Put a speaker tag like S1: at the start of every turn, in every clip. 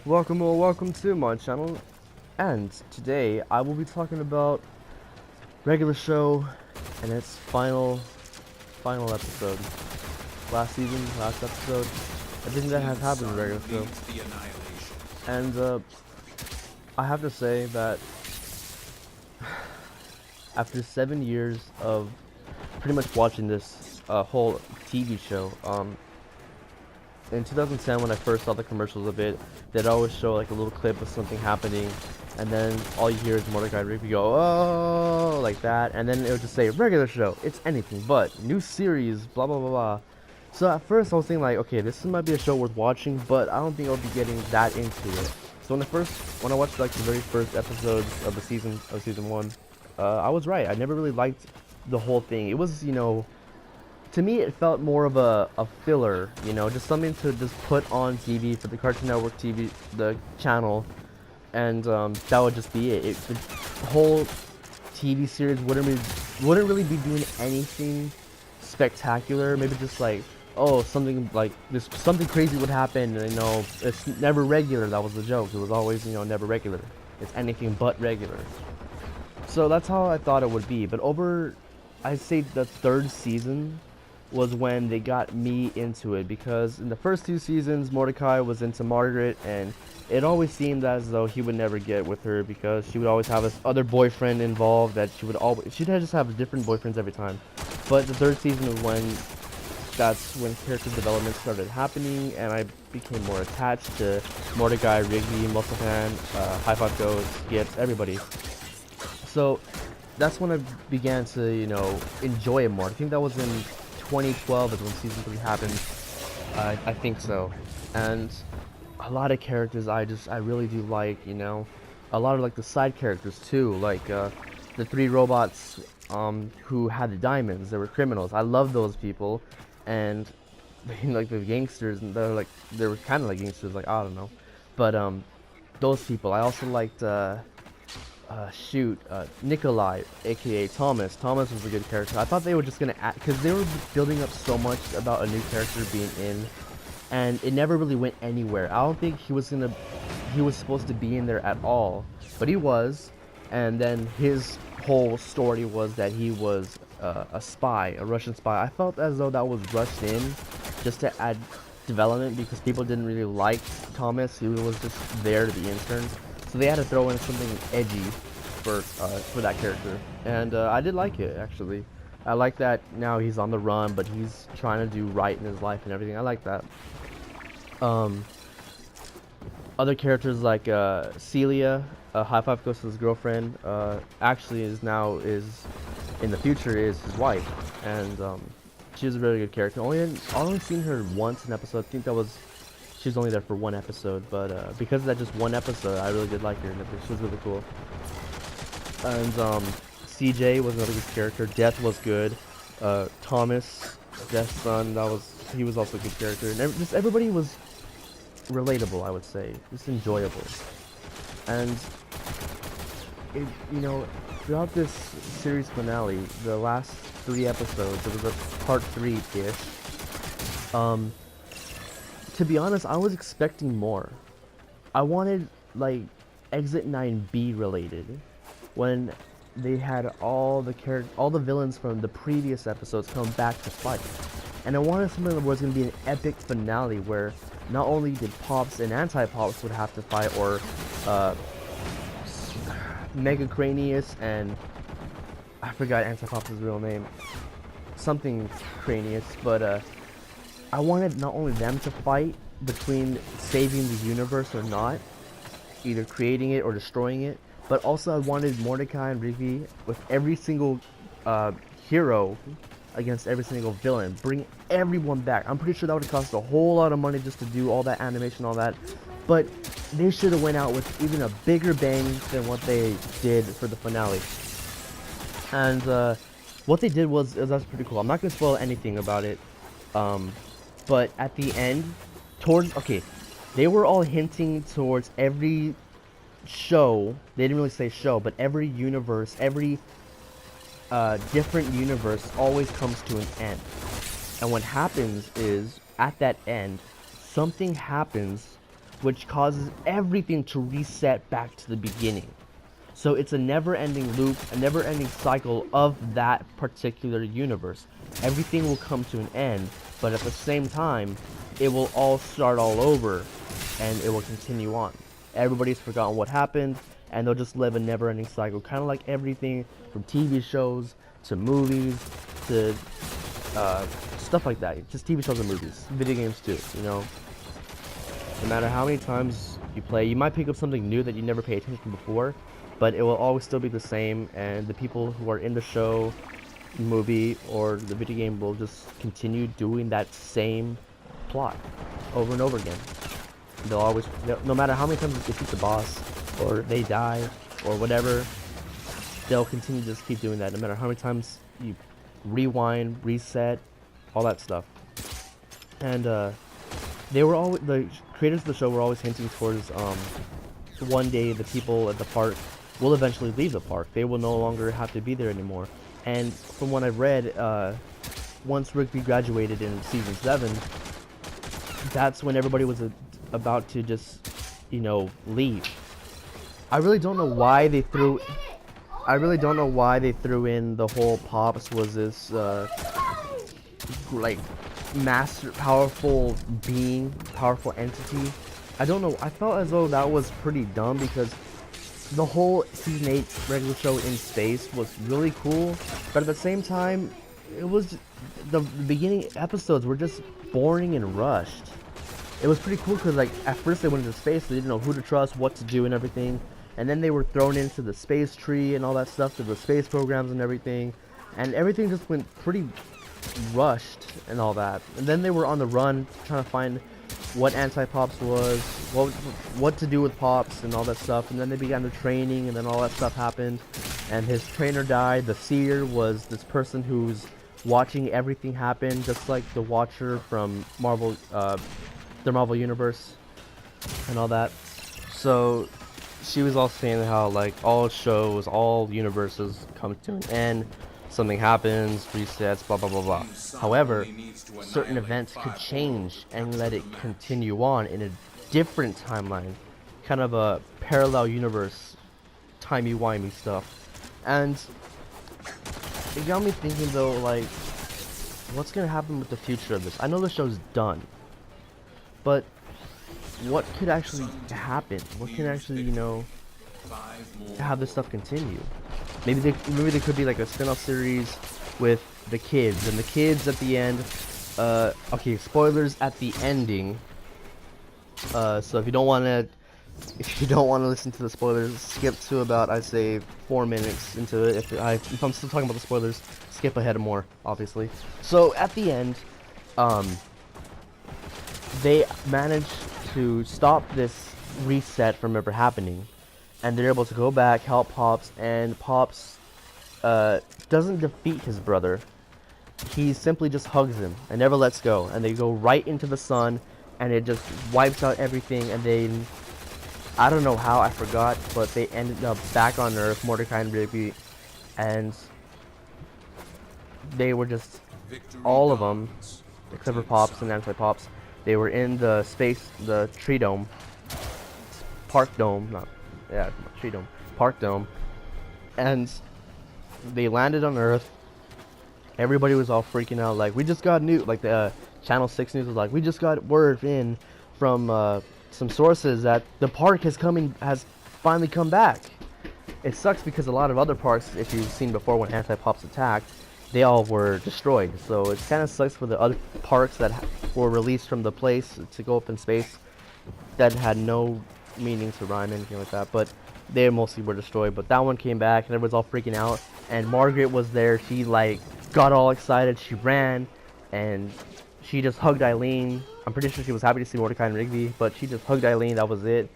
S1: Welcome or welcome to my channel, and today I will be talking about regular show and its final episode. Last season, last episode, everything that has happened in regular show. And I have to say that after 7 years of pretty much watching this whole TV show, in 2010 when I first saw the commercials of it, they'd always show like a little clip of something happening, and then all you hear is Mordecai and Rigby go, oh, like that, and then it would just say, regular show, it's anything but, new series, blah blah blah blah. So at first I was thinking like, okay, this might be a show worth watching, but I don't think I'll be getting that into it. So when I watched like the very first episodes of the season 1, I was right. I never really liked the whole thing. It was, to me it felt more of a filler, just something to just put on TV for the Cartoon Network TV, the channel, and that would just be it. The whole TV series wouldn't really be doing anything spectacular. Maybe just like, oh, something like this, something crazy would happen, it's never regular. That was the joke. It was always, never regular. It's anything but regular. So that's how I thought it would be. But I'd say the third season was when they got me into it, because in the first 2 seasons Mordecai was into Margaret, and it always seemed as though he would never get with her because she would always have this other boyfriend involved that she'd just have different boyfriends every time. But the third season was that's when character development started happening, and I became more attached to Mordecai, Rigby, Muscleman, High Five Goes, Skips, everybody. So that's when I began to, enjoy it more. I think that was in 2012 is when season 3 happened. I think so. And a lot of characters I really do like, a lot of like the side characters too, like the 3 robots who had the diamonds. They were criminals. I love those people, and like the gangsters, and they were kind of like gangsters, like, I don't know, but those people. I also liked Nikolai, aka Thomas. Thomas was a good character. I thought they were just gonna add, because they were building up so much about a new character being in, and it never really went anywhere. I don't think he was supposed to be in there at all, but he was. And then his whole story was that he was a spy, a Russian spy. I felt as though that was rushed in just to add development, because people didn't really like Thomas. He was just there to be intern. So they had to throw in something edgy for that character, and I did like it, actually. I like that now he's on the run, but he's trying to do right in his life and everything. I like that. Other characters like Celia, High Five Goes to his girlfriend, actually is in the future is his wife, and she was a really good character. I only seen her once in an episode. I think she was only there for 1 episode, but because of that just 1 episode, I really did like her, and she was really cool. And CJ was another good character. Death was good. Thomas, Death's son, he was also a good character. And just everybody was relatable, I would say, just enjoyable. And it, throughout this series finale, the last 3 episodes, it was a part 3-ish. To be honest, I was expecting more. I wanted, like, Exit 9B related, when they had all the villains from the previous episodes come back to fight. And I wanted something that was going to be an epic finale where not only did Pops and Anti-Pops would have to fight, or Mega Cranius and I forgot Anti-Pops' real name, something Cranius, but I wanted not only them to fight between saving the universe or not, either creating it or destroying it, but also I wanted Mordecai and Rigby with every single hero against every single villain. Bring everyone back. I'm pretty sure that would have cost a whole lot of money just to do all that animation, all that, but they should have went out with even a bigger bang than what they did for the finale. And what they did that's pretty cool. I'm not gonna spoil anything about it. But at the end, they were all hinting towards every show. They didn't really say show, but every universe, every different universe always comes to an end. And what happens is, at that end, something happens which causes everything to reset back to the beginning. So it's a never-ending loop, a never-ending cycle of that particular universe. Everything will come to an end, but at the same time, it will all start all over, and it will continue on. Everybody's forgotten what happened, and they'll just live a never-ending cycle, kind of like everything from TV shows to movies to stuff like that. Just TV shows and movies, video games too. You know, no matter how many times you play, you might pick up something new that you never paid attention to before, but it will always still be the same, and the people who are in the show, movie, or the video game will just continue doing that same plot over and over again. They'll always, no matter how many times they defeat the boss, or they die, or whatever, they'll continue to just keep doing that, no matter how many times you rewind, reset, all that stuff. And they were always, the creators of the show were always hinting towards one day the people at the park will eventually leave the park. They will no longer have to be there anymore. And from what I've read, once Rigby graduated in season 7, that's when everybody was about to just, you know, leave. I really don't know why they threw in the whole Pops was this like master, powerful being, powerful entity. I don't know. I felt as though that was pretty dumb, because the whole season 8 regular show in space was really cool, but at the same time, it was the beginning episodes were just boring and rushed. It was pretty cool because, like, at first they went into space, they didn't know who to trust, what to do, and everything. And then they were thrown into the space tree and all that stuff, to the space programs and everything. And everything just went pretty rushed and all that. And then they were on the run, trying to find what Anti-Pops was, what to do with Pops and all that stuff. And then they began the training, and then all that stuff happened. And his trainer died. The Seer was this person who's watching everything happen, just like the Watcher from Marvel, the Marvel Universe and all that. So she was all saying how, like, all shows, all universes come to an end, something happens, resets, blah blah blah blah. However, certain events could change and let it continue on in a different timeline, kind of a parallel universe, timey-wimey stuff. And it got me thinking though, like, what's gonna happen with the future of this? I know the show's done, but what could actually happen? What can actually, you know, have this stuff continue? Maybe there could be like a spin-off series with the kids, and the kids at the end. Okay, spoilers at the ending. So if you don't want to listen to the spoilers, skip to about, I'd say, 4 minutes into it. If I'm still talking about the spoilers, skip ahead more, obviously. So at the end, they managed to stop this reset from ever happening, and they're able to go back, help Pops, and Pops doesn't defeat his brother. He simply just hugs him and never lets go, and they go right into the sun, and it just wipes out everything. And they, I don't know how, I forgot, but they ended up back on Earth, Mordecai and Rigby, and they were just, all of them, except for Pops and Anti-Pops, they were in the space, the tree dome, park dome, tree dome, park dome, and they landed on Earth. Everybody was all freaking out, like, we just got news, like the Channel 6 news was like, we just got word in from some sources that the park has finally come back. It sucks because a lot of other parks, if you've seen before when Anti-Pops attacked, they all were destroyed. So it kind of sucks for the other parks that were released from the place to go up in space that had no meaning to rhyme, anything like that, but they mostly were destroyed. But that one came back, and everyone's all freaking out, and Margaret was there. She, like, got all excited. She ran, and she just hugged Eileen. I'm pretty sure she was happy to see Mordecai and Rigby, but she just hugged Eileen. That was it.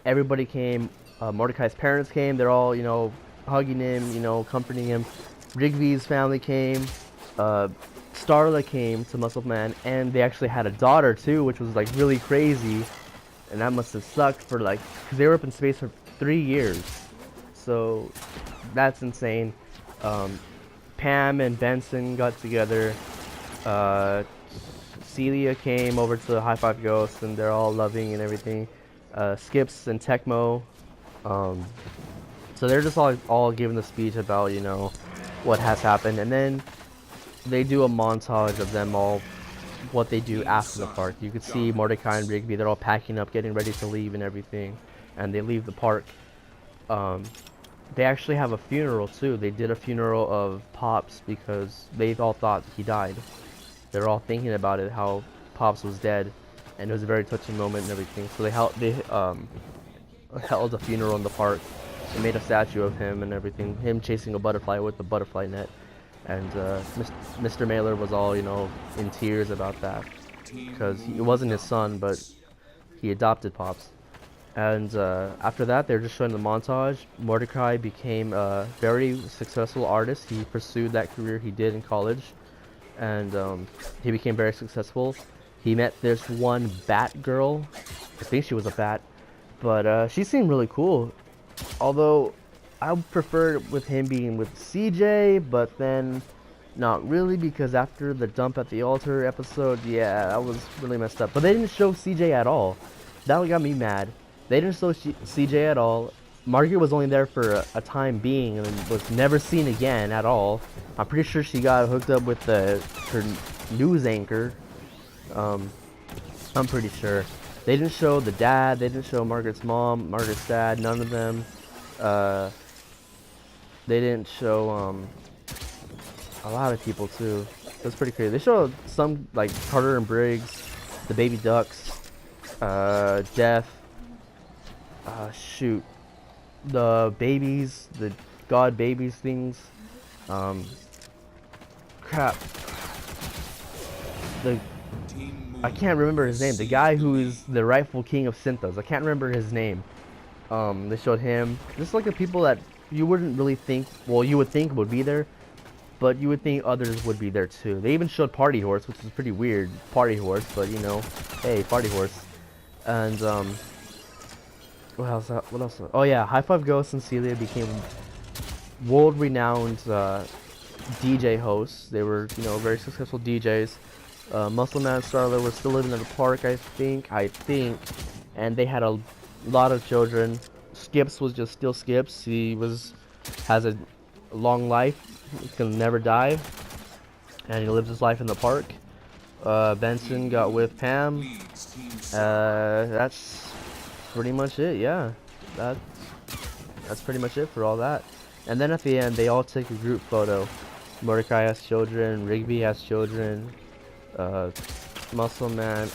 S1: Everybody came. Mordecai's parents came. They're all, you know, hugging him, you know, comforting him. Rigby's family came. Starla came to Muscle Man, and they actually had a daughter too, which was like really crazy. And that must have sucked for, like, because they were up in space for 3 years. So that's insane. Pam and Benson got together. Celia came over to High Five Ghost, and they're all loving and everything. Skips and Tecmo. Um, so they're just all giving the speech about, you know, what has happened, and then they do a montage of them all, what they do after the park. You could see Mordecai and Rigby, they're all packing up, getting ready to leave and everything, and they leave the park. They actually have a funeral too. They did a funeral of Pops because they all thought he died. They're all thinking about it, how Pops was dead, and it was a very touching moment and everything. So held a funeral in the park. They made a statue of him and everything. Him chasing a butterfly with the butterfly net, and Mr. Mailer was all, you know, in tears about that because it wasn't his son, but he adopted Pops. And after that, they're just showing the montage. Mordecai became a very successful artist. He pursued that career he did in college, and he became very successful. He met this one bat girl. I think she was a bat, but she seemed really cool. Although I preferred with him being with CJ, but then not really, because after the dump at the altar episode, yeah, that was really messed up. But they didn't show CJ at all. That got me mad. They didn't show CJ at all. Margaret was only there for a time being and was never seen again at all. I'm pretty sure she got hooked up with her news anchor. I'm pretty sure. They didn't show the dad. They didn't show Margaret's mom, Margaret's dad. None of them. They didn't show a lot of people too. That's pretty crazy. They showed some, like Carter and Briggs, the baby ducks, Death. Shoot, the babies, the god babies things. Crap. I can't remember his name. The guy who is the rightful king of Synthos. I can't remember his name. They showed him. Just like the people that you wouldn't really think, well, you would think would be there, but you would think others would be there too. They even showed Party Horse, which is pretty weird. Party Horse, but you know, hey, Party Horse. And what else? What else? Oh yeah, High Five Ghost and Celia became world-renowned DJ hosts. They were, you know, very successful DJs. Muscle Man and Starla were still living in the park, I think, and they had a lot of children. Skips was just still Skips. He has a long life. He can never die, and he lives his life in the park. Benson got with Pam. That's pretty much it. Yeah, that's pretty much it for all that. And then at the end, they all take a group photo. Mordecai has children. Rigby has children. Muscle Man,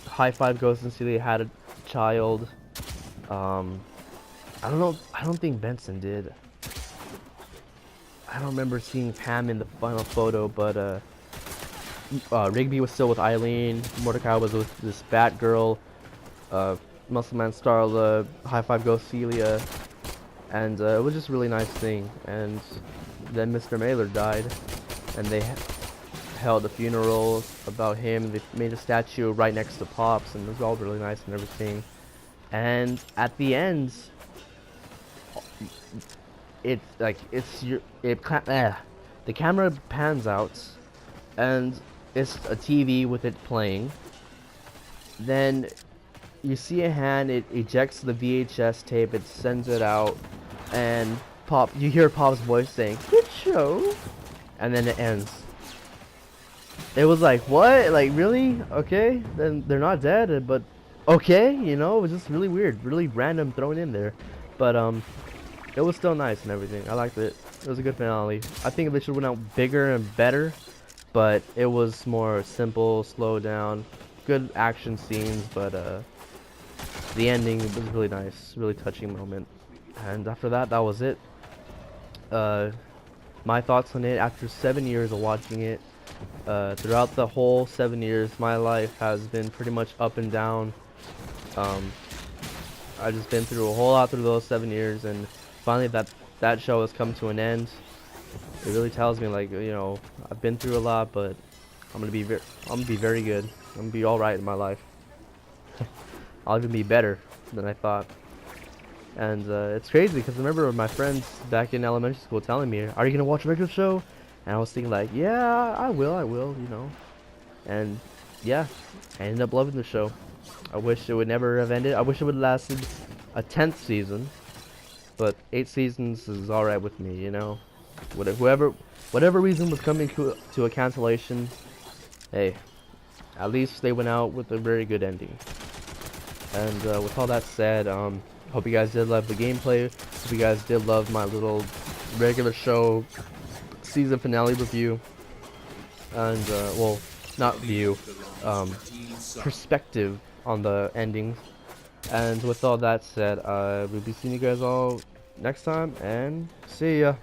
S1: High Five Ghost and Celia had a child. I don't know. I don't think Benson did. I don't remember seeing Pam in the final photo, but Rigby was still with Eileen. Mordecai was with this Batgirl. Muscle Man, Starla, High Five Ghost, Celia, and it was just a really nice thing. And then Mr. Mailer died, and they held a funeral about him. They made a statue right next to Pops, and it was all really nice and everything. And at the end, the camera pans out, and it's a TV with it playing. Then you see a hand, it ejects the VHS tape, it sends it out, and you hear Pop's voice saying, "Good show," and then it ends. It was like, what? Like, really? Okay, then they're not dead, but okay, you know, it was just really weird, really random thrown in there. But it was still nice and everything. I liked it. It was a good finale. I think they should have went out bigger and better, but it was more simple, slow down, good action scenes, but the ending was really nice, really touching moment. And after that, that was it. My thoughts on it after 7 years of watching it. Throughout the whole 7 years, my life has been pretty much up and down. I've just been through a whole lot through those 7 years, and finally that show has come to an end. It really tells me, like, you know, I've been through a lot, but I'm gonna be very good. I'm gonna be all right in my life. I'll even be better than I thought. And it's crazy because I remember my friends back in elementary school telling me, "Are you gonna watch a regular show?" And I was thinking like, "Yeah, I will, you know." And yeah, I ended up loving the show. I wish it would never have ended. I wish it would have lasted a 10th season, but 8 seasons is alright with me, you know. Whatever reason was coming to a cancellation, hey, at least they went out with a very good ending. And with all that said, hope you guys did love the gameplay. Hope you guys did love my little regular show season finale review. And well, not view, perspective on the endings. And with all that said, we'll be seeing you guys all next time, and see ya.